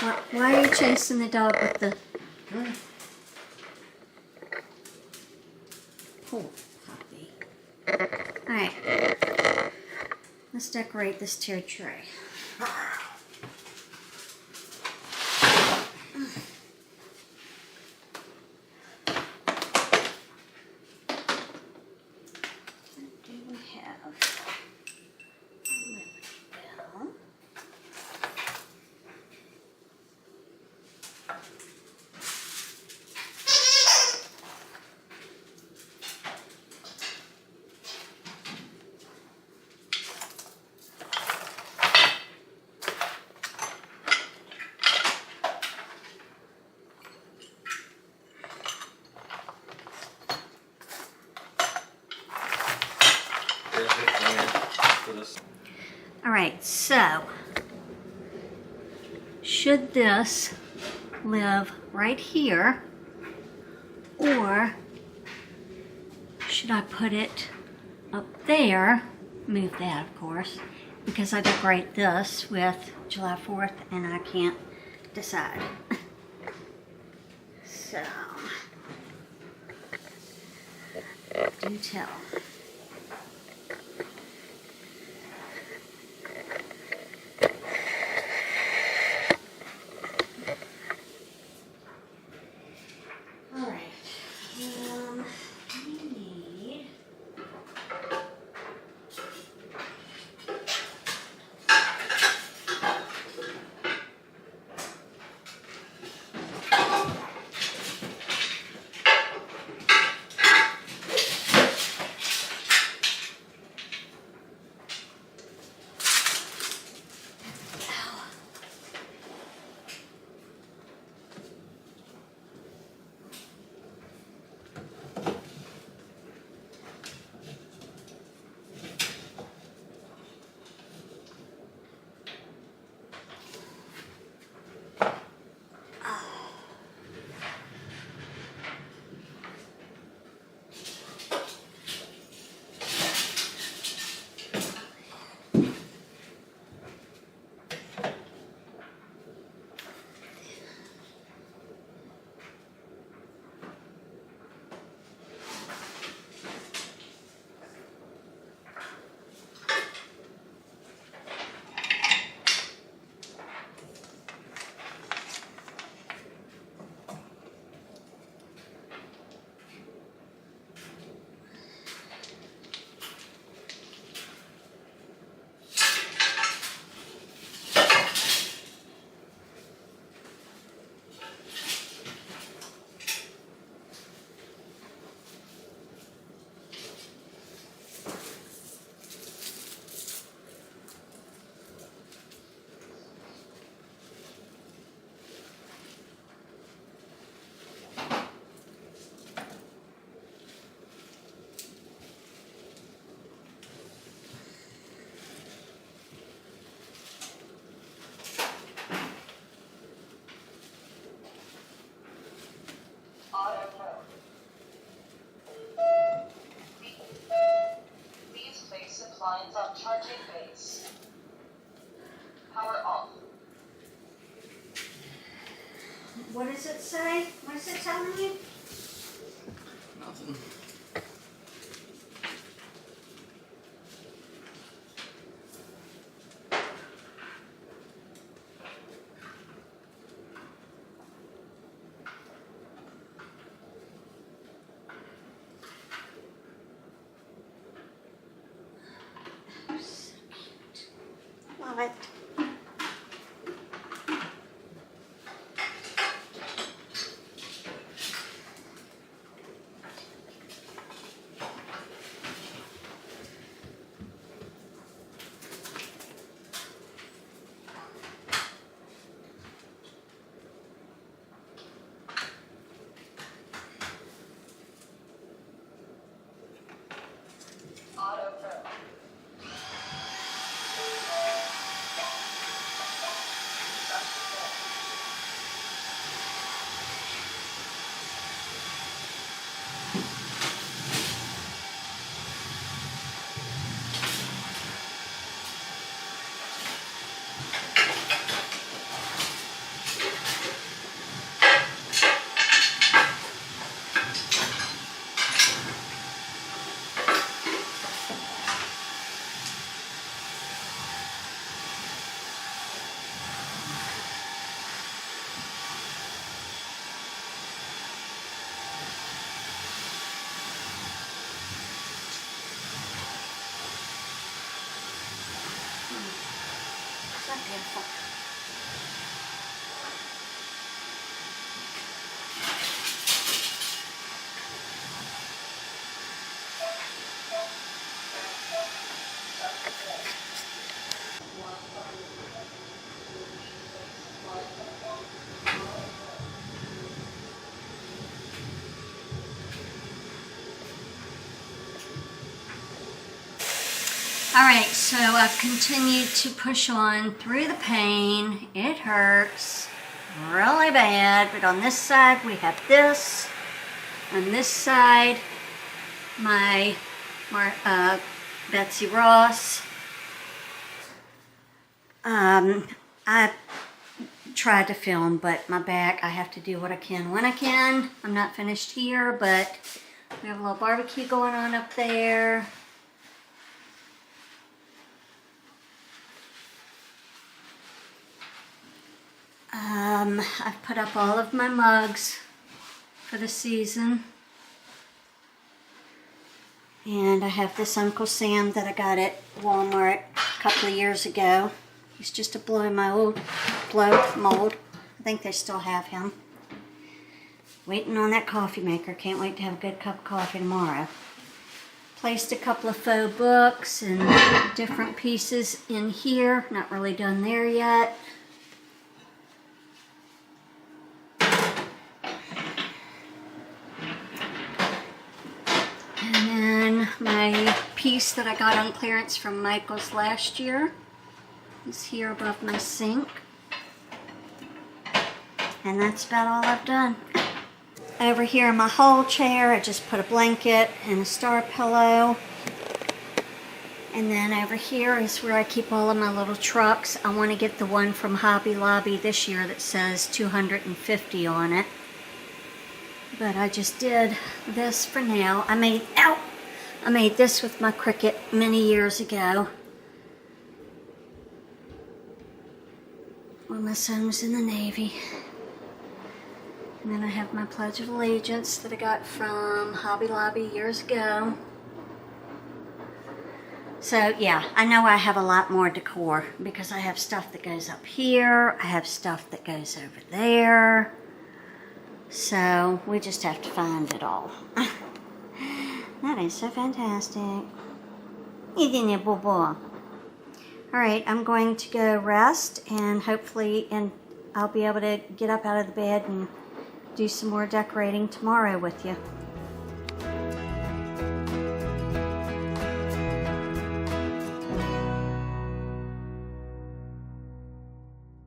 Why are you chasing the dog with the... Poor puppy. Alright. Let's decorate this tier tray. Alright, so should this live right here, or should I put it up there? Move that, of course, because I decorate this with July 4th and I can't decide. So, do tell. Lines on charging base. Power off. What does it say? What is it telling you? Nothing. Love it. that beautiful? Alright, so I've continued to push on through the pain. It hurts really bad, but on this side we have this. On this side, my Betsy Ross. I tried to film, but my back, I have to do what I can when I can. I'm not finished here, but we have a little barbecue going on up there. I've put up all of my mugs for the season. And I have this Uncle Sam that I got at Walmart a couple of years ago. He's just a blow mold. I think they still have him. Waiting on that coffee maker. Can't wait to have a good cup of coffee tomorrow. Placed a couple of faux books and different pieces in here. Not really done there yet. My piece that I got on clearance from Michael's last year is here above my sink. And that's about all I've done. Over here in my whole chair, I just put a blanket and a star pillow. And then over here is where I keep all of my little trucks. I want to get the one from Hobby Lobby this year that says 250 on it. But I just did this for now. I made this with my Cricut many years ago when my son was in the Navy. And then I have my Pledge of Allegiance that I got from Hobby Lobby years ago. So yeah, I know I have a lot more decor because I have stuff that goes up here. I have stuff that goes over there. So we just have to find it all. That is so fantastic. Isn't it, boo boo? Alright, I'm going to go rest and hopefully I'll be able to get up out of the bed and do some more decorating tomorrow with you.